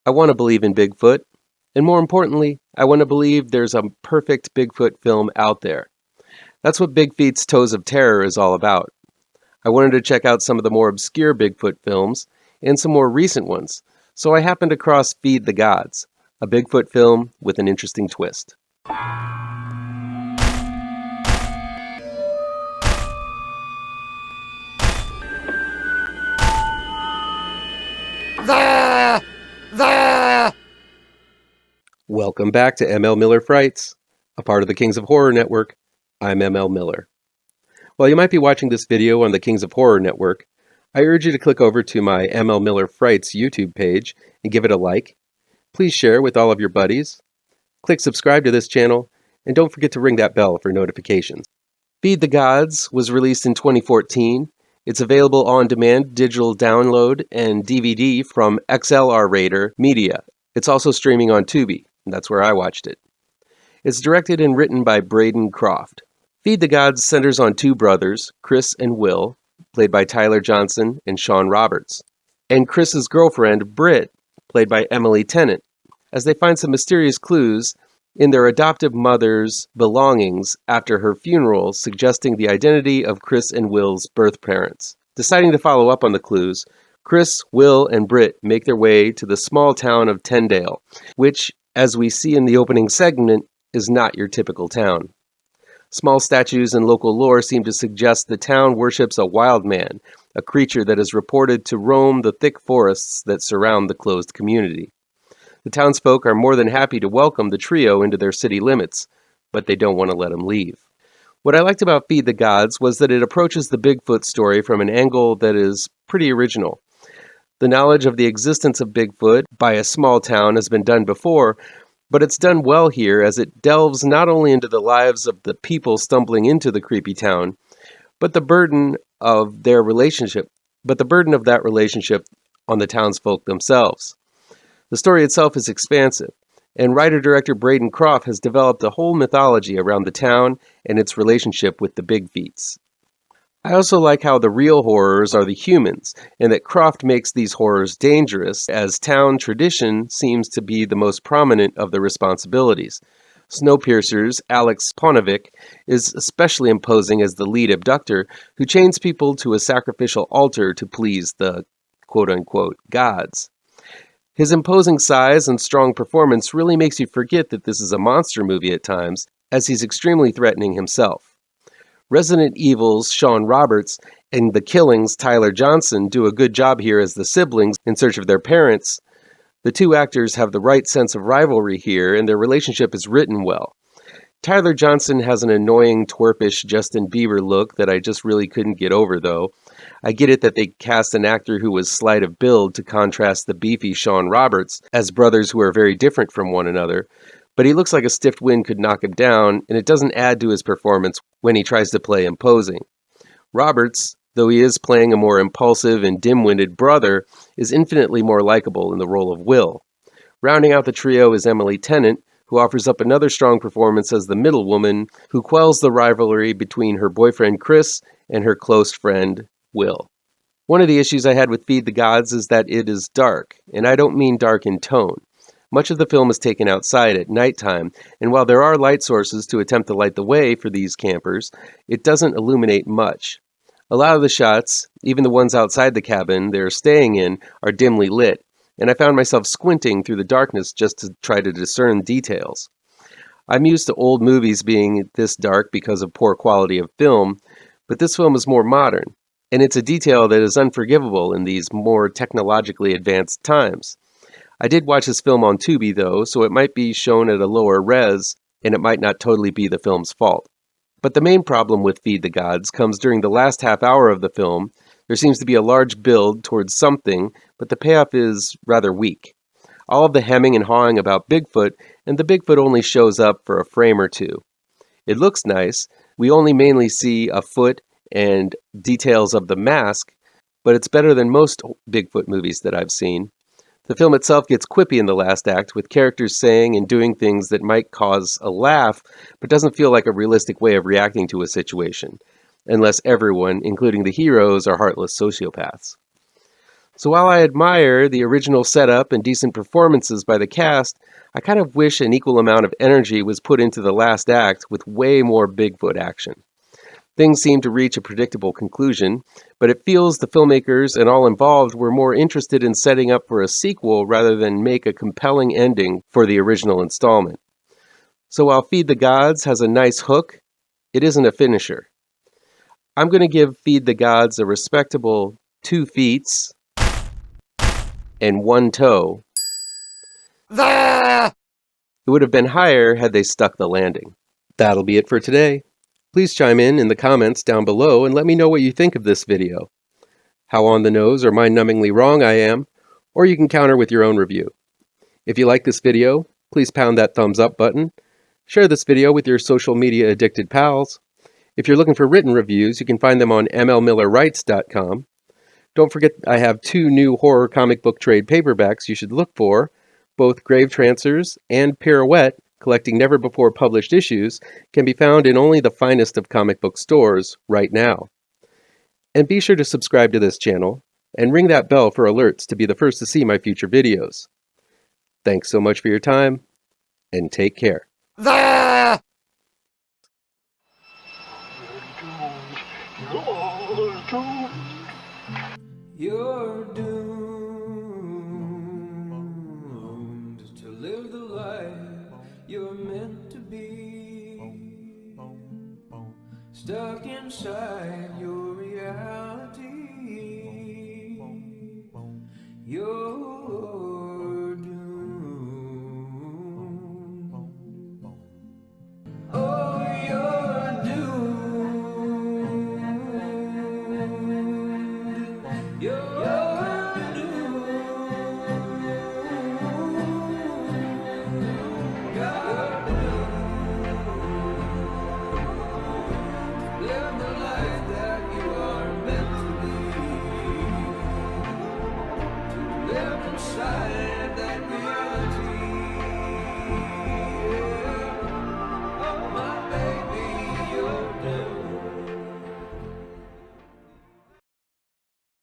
I want to believe in Bigfoot, and more importantly, I want to believe there's a perfect Bigfoot film out there. That's what Big Feet's Toes of Terror is all about. I wanted to check out some of the more obscure Bigfoot films and some more recent ones, so I happened across Feed the Gods, a Bigfoot film with an interesting twist. Welcome back to ML Miller Frights, a part of the Kings of Horror Network. I'm ML Miller. While you might be watching this video on the Kings of Horror Network, I urge you to click over to my ML Miller Frights YouTube page and give it a like. Please share with all of your buddies. Click subscribe to this channel, and don't forget to ring that bell for notifications. Feed the Gods was released in 2014. It's available on demand digital download and DVD from XLR Raider Media. It's also streaming on Tubi, and that's where I watched it. It's directed and written by Braden Croft. Feed the Gods centers on two brothers, Chris and Will, played by Tyler Johnson and Sean Roberts, and Chris's girlfriend, Britt, played by Emily Tennant, as they find some mysterious clues in their adoptive mother's belongings after her funeral, suggesting the identity of Chris and Will's birth parents. Deciding to follow up on the clues, Chris, Will, and Britt make their way to the small town of Tyndale, which, as we see in the opening segment, is not your typical town. Small statues and local lore seem to suggest the town worships a wild man, a creature that is reported to roam the thick forests that surround the closed community. The townsfolk are more than happy to welcome the trio into their city limits, but they don't want to let them leave. What I liked about Feed the Gods was that it approaches the Bigfoot story from an angle that is pretty original. The knowledge of the existence of Bigfoot by a small town has been done before, but it's done well here as it delves not only into the lives of the people stumbling into the creepy town, but the burden of that relationship on the townsfolk themselves. The story itself is expansive, and writer-director Braden Croft has developed a whole mythology around the town and its relationship with the Big Feets. I also like how the real horrors are the humans, and that Croft makes these horrors dangerous, as town tradition seems to be the most prominent of the responsibilities. Snowpiercer's Alex Ponovic is especially imposing as the lead abductor, who chains people to a sacrificial altar to please the quote-unquote gods. His imposing size and strong performance really makes you forget that this is a monster movie at times, as he's extremely threatening himself. Resident Evil's Sean Roberts and The Killing's Tyler Johnson do a good job here as the siblings in search of their parents. The two actors have the right sense of rivalry here, and their relationship is written well. Tyler Johnson has an annoying, twerpish Justin Bieber look that I just really couldn't get over, though. I get it that they cast an actor who was slight of build to contrast the beefy Sean Roberts as brothers who are very different from one another, but he looks like a stiff wind could knock him down, and it doesn't add to his performance when he tries to play imposing. Roberts, though he is playing a more impulsive and dim-witted brother, is infinitely more likable in the role of Will. Rounding out the trio is Emily Tennant, who offers up another strong performance as the middle woman who quells the rivalry between her boyfriend Chris and her close friend Will. One of the issues I had with Feed the Gods is that it is dark, and I don't mean dark in tone. Much of the film is taken outside at nighttime, and while there are light sources to attempt to light the way for these campers, it doesn't illuminate much. A lot of the shots, even the ones outside the cabin they're staying in, are dimly lit, and I found myself squinting through the darkness just to try to discern details. I'm used to old movies being this dark because of poor quality of film, but this film is more modern, and it's a detail that is unforgivable in these more technologically advanced times. I did watch this film on Tubi, though, so it might be shown at a lower res, and it might not totally be the film's fault. But the main problem with Feed the Gods comes during the last half hour of the film. There seems to be a large build towards something, but the payoff is rather weak. All of the hemming and hawing about Bigfoot, and the Bigfoot only shows up for a frame or two. It looks nice. We only mainly see a foot and details of the mask, but it's better than most Bigfoot movies that I've seen. The film itself gets quippy in the last act, with characters saying and doing things that might cause a laugh, but doesn't feel like a realistic way of reacting to a situation, unless everyone, including the heroes, are heartless sociopaths. So while I admire the original setup and decent performances by the cast, I kind of wish an equal amount of energy was put into the last act with way more Bigfoot action. Things seem to reach a predictable conclusion, but it feels the filmmakers and all involved were more interested in setting up for a sequel rather than make a compelling ending for the original installment. So while Feed the Gods has a nice hook, it isn't a finisher. I'm going to give Feed the Gods a respectable 2 feet and 1 toe. It would have been higher had they stuck the landing. That'll be it for today. Please chime in the comments down below and let me know what you think of this video. How on the nose or mind-numbingly wrong I am, or you can counter with your own review. If you like this video, please pound that thumbs up button. Share this video with your social media addicted pals. If you're looking for written reviews, you can find them on mlmillerwrites.com. Don't forget I have 2 new horror comic book trade paperbacks you should look for. Both Grave Trancers and Pirouette, collecting never-before-published issues, can be found in only the finest of comic book stores right now. And be sure to subscribe to this channel and ring that bell for alerts to be the first to see my future videos. Thanks so much for your time, and take care. You're doomed to live the life you're meant to be, stuck inside your reality. You're